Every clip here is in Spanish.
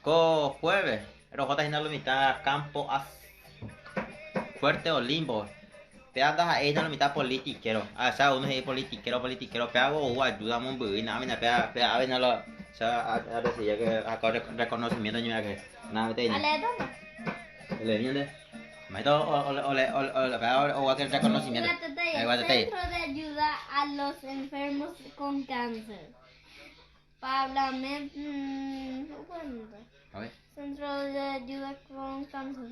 Co jueves, pero jota hina lo mitad campo as fuerte o limbo. Te andas ahí no lo mitad politiquero. Ah, o sea, uno es politiquero, pe hago ayuda mon bui, nada, mira, pe a ver no lo, o sea, a decir ya que acá reconocimiento ni que nada me te ni. Ale, ¿dónde? Le viene. Me to o que reconocimiento. Ahí va te. Centro de ayuda a los enfermos con cáncer. Parlamento. A ver. Centro de ayuda con cáncer.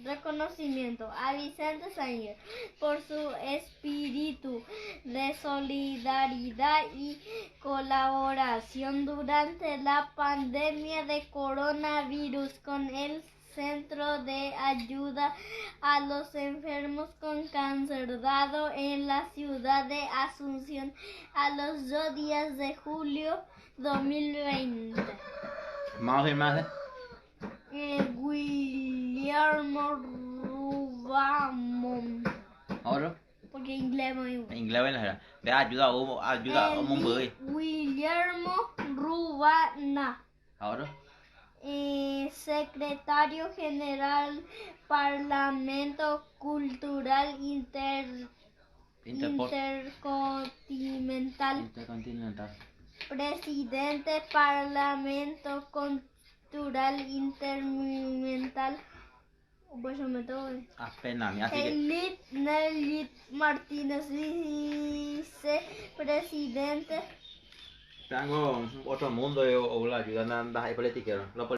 Reconocimiento a Vicente Sánchez por su espíritu de solidaridad y colaboración durante la pandemia de coronavirus con el Centro de Ayuda a los Enfermos con Cáncer, dado en la ciudad de Asunción a los 2 días de julio 2020. Más o menos. Guillermo Rubamón. Ahora. Porque inglés muy bueno. Inglés bueno era. Ve ayuda a un bui. Guillermo Rubana. Ahora. Secretario General Parlamento Cultural Intercontinental. Presidente Parlamento Cultural Intercontinental. Pues yo me tengo. Apenas, así que. Nelly Martínez, vicepresidente. Tengo otro mundo o la ayuda a andar ahí politiquero.